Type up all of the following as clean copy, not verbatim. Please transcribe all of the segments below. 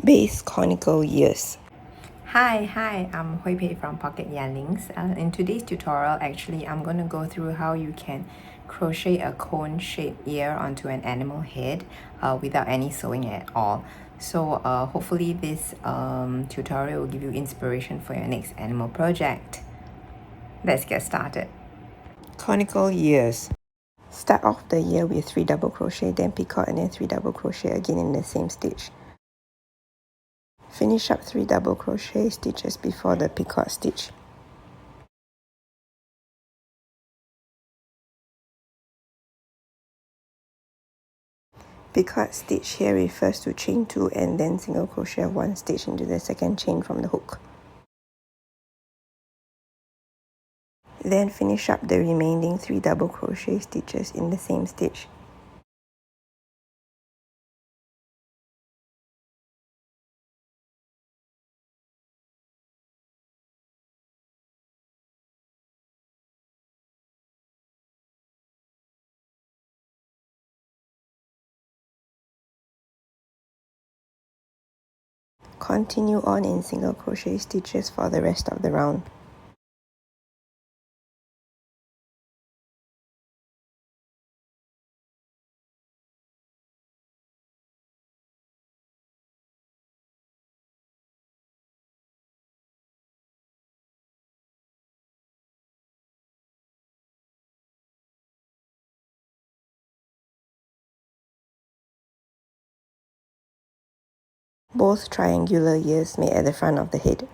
Base conical ears. Hi, I'm Hui Pei from Pocket Yarnlings. In today's tutorial, actually, I'm going to go through how you can crochet a cone-shaped ear onto an animal head without any sewing at all. So hopefully this tutorial will give you inspiration for your next animal project. Let's get started. Conical ears. Start off the ear with 3 double crochet, then picot and then 3 double crochet again in the same stitch. Finish up 3 double crochet stitches before the picot stitch. Picot stitch here refers to chain 2 and then single crochet 1 stitch into the second chain from the hook. Then finish up the remaining 3 double crochet stitches in the same stitch. Continue on in single crochet stitches for the rest of the round. Both triangular ears made at the front of the head.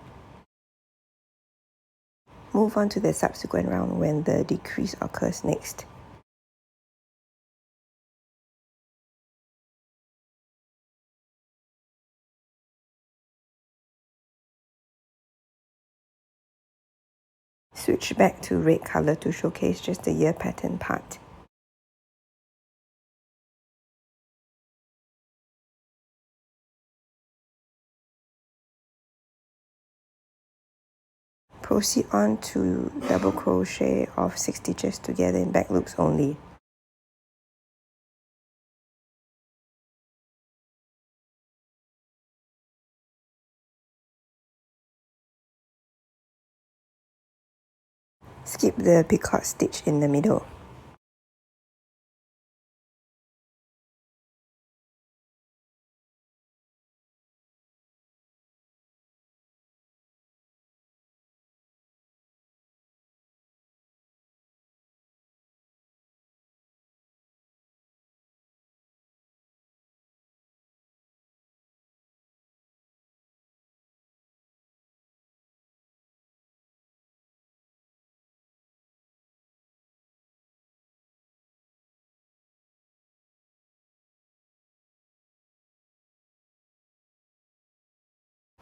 Move on to the subsequent round when the decrease occurs next. Switch back to red color to showcase just the ear pattern part. Proceed on to double crochet of 6 stitches together in back loops only. Skip the picot stitch in the middle.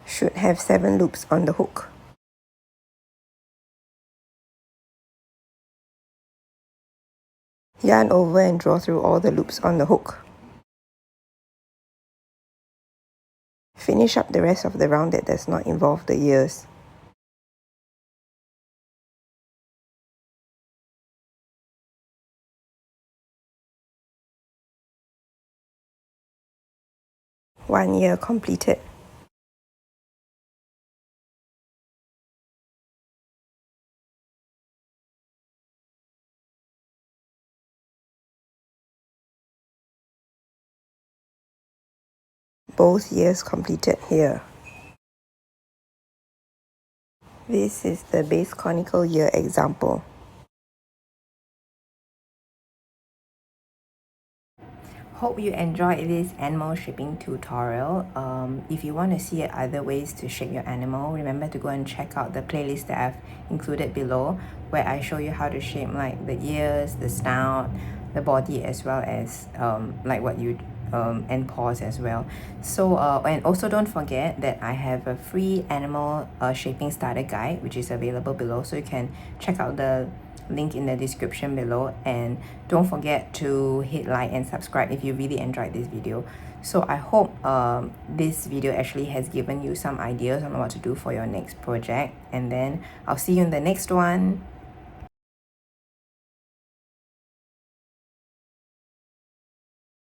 Should have 7 loops on the hook. Yarn over and draw through all the loops on the hook. Finish up the rest of the round that does not involve the ears. One ear completed. Both ears completed here. This is the base conical ear example. Hope you enjoyed this animal shaping tutorial. If you want to see other ways to shape your animal, remember to go and check out the playlist that I've included below, where I show you how to shape like the ears, the snout, the body, as well as like what you and paws as well. So and also don't forget that I have a free animal shaping starter guide, which is available below, so you can check out the link in the description below, and don't forget to hit like and subscribe if you really enjoyed this video. So I hope this video actually has given you some ideas on what to do for your next project, and then I'll see you in the next one.